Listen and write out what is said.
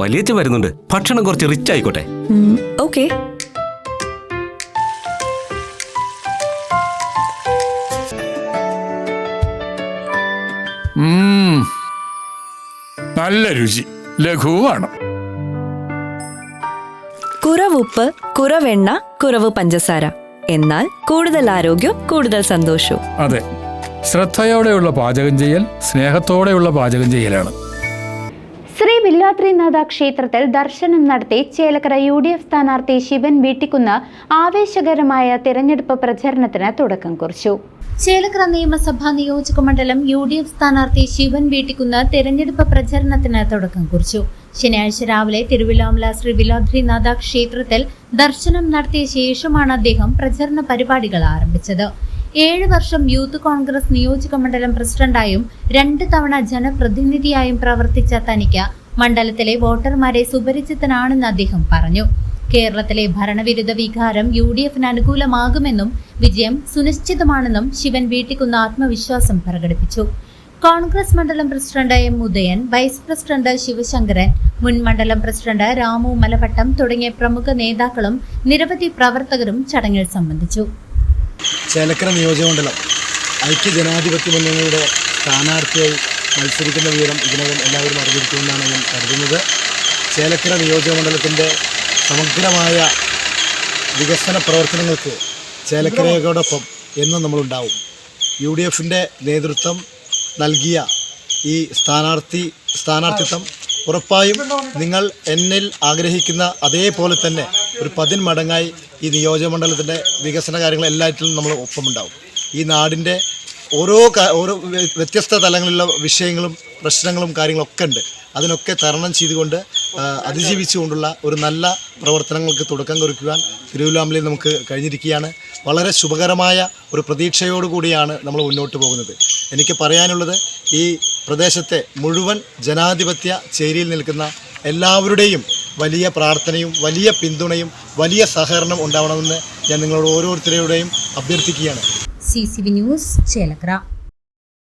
വലിയച്ഛൻ വരുന്നുണ്ട്. ഭക്ഷണം കുറച്ച് റിച്ച് ആയിക്കോട്ടെ. ഓക്കെ. നല്ല രുചി, ലഘുവാണ്. കുറവുപ്പ്, കുറവെണ്ണ, കുറവ് പഞ്ചസാര. എന്നാൽ കൂടുതൽ ആരോഗ്യം, കൂടുതൽ സന്തോഷവും. അതെ, ശ്രദ്ധയോടെയുള്ള പാചകം ചെയ്യൽ സ്നേഹത്തോടെയുള്ള പാചകം ചെയ്യലാണ്. ശ്രീ വില്ലാത്രിനാഥ ക്ഷേത്രത്തിൽ ദർശനം നടത്തി ചേലക്കര UDF സ്ഥാനാർത്ഥി ശിവൻ വീട്ടിക്കുന്ന് ആവേശകരമായ തിരഞ്ഞെടുപ്പ് പ്രചരണത്തിന് തുടക്കം കുറിച്ചു. ചേലക്കര നിയമസഭാ നിയോജക മണ്ഡലം UDF സ്ഥാനാർത്ഥി ശിവൻ വീട്ടിക്കുന്ന് തിരഞ്ഞെടുപ്പ് പ്രചരണത്തിന് തുടക്കം കുറിച്ചു. ശനിയാഴ്ച രാവിലെ തിരുവിലാമല ശ്രീ വില്ലാത്രിനാഥ ക്ഷേത്രത്തിൽ ദർശനം നടത്തിയ ശേഷമാണ് അദ്ദേഹം പ്രചരണ പരിപാടികൾ ആരംഭിച്ചത്. 7 വർഷം യൂത്ത് കോൺഗ്രസ് നിയോജക മണ്ഡലം പ്രസിഡന്റായും 2 തവണ ജനപ്രതിനിധിയായും പ്രവർത്തിച്ച തനിക്ക് മണ്ഡലത്തിലെ വോട്ടർമാരെ സുപരിചിതനാണെന്ന് അദ്ദേഹം പറഞ്ഞു. കേരളത്തിലെ ഭരണവിരുദ്ധ വികാരം UDFന് അനുകൂലമാകുമെന്നും വിജയം സുനിശ്ചിതമാണെന്നും ശിവൻ വീട്ടിക്കുന്ന് ആത്മവിശ്വാസം പ്രകടിപ്പിച്ചു. കോൺഗ്രസ് മണ്ഡലം president M. Udayan, vice president Sivasankaran, മുൻ മണ്ഡലം പ്രസിഡന്റ് രാമു മലവട്ടം തുടങ്ങിയ പ്രമുഖ നേതാക്കളും നിരവധി പ്രവർത്തകരും ചടങ്ങിൽ സംബന്ധിച്ചു. ചേലക്കര നിയോജകമണ്ഡലം ഐക്യജനാധിപത്യ മുന്നണിയുടെ സ്ഥാനാർത്ഥിയായി മത്സരിക്കുന്ന വിവരം ഇതിനകം എല്ലാവരും അറിഞ്ഞിരിക്കുമെന്നാണ് ഞാൻ കരുതുന്നത്. ചേലക്കര നിയോജകമണ്ഡലത്തിൻ്റെ സമഗ്രമായ വികസന പ്രവർത്തനങ്ങൾക്ക് ചേലക്കരയോടൊപ്പം എന്നും നമ്മളുണ്ടാവും. UDFൻ്റെ നേതൃത്വം നൽകിയ ഈ സ്ഥാനാർത്ഥിത്വം ഉറപ്പായും നിങ്ങൾ എന്നിൽ ആഗ്രഹിക്കുന്ന അതേപോലെ തന്നെ ഒരു 10 മടങ്ങായി ഈ നിയോജകമണ്ഡലത്തിൻ്റെ വികസന കാര്യങ്ങൾ എല്ലാറ്റിലും നമ്മൾ ഒപ്പമുണ്ടാവും. ഈ നാടിൻ്റെ ഓരോ വ്യത്യസ്ത തലങ്ങളിലുള്ള വിഷയങ്ങളും പ്രശ്നങ്ങളും കാര്യങ്ങളൊക്കെ ഉണ്ട്. അതിനൊക്കെ തരണം ചെയ്തുകൊണ്ട് അതിജീവിച്ചുകൊണ്ടുള്ള ഒരു നല്ല പ്രവർത്തനങ്ങൾക്ക് തുടക്കം കുറിക്കുവാൻ തിരുവിലാമലയിൽ നമുക്ക് കഴിഞ്ഞിരിക്കുകയാണ്. വളരെ ശുഭകരമായ ഒരു പ്രതീക്ഷയോടുകൂടിയാണ് നമ്മൾ മുന്നോട്ട് പോകുന്നത്. എനിക്ക് പറയാനുള്ളത്, ഈ പ്രദേശത്തെ മുഴുവൻ ജനാധിപത്യ ചേരിയിൽ നിൽക്കുന്ന എല്ലാവരുടെയും വലിയ പ്രാർത്ഥനയും വലിയ പിന്തുണയും വലിയ സഹകരണം ഉണ്ടാവണമെന്ന് ഞാൻ നിങ്ങളോട് ഓരോരുത്തരുടെയും അഭ്യർത്ഥിക്കുകയാണ്. CCV news, Chelakkara.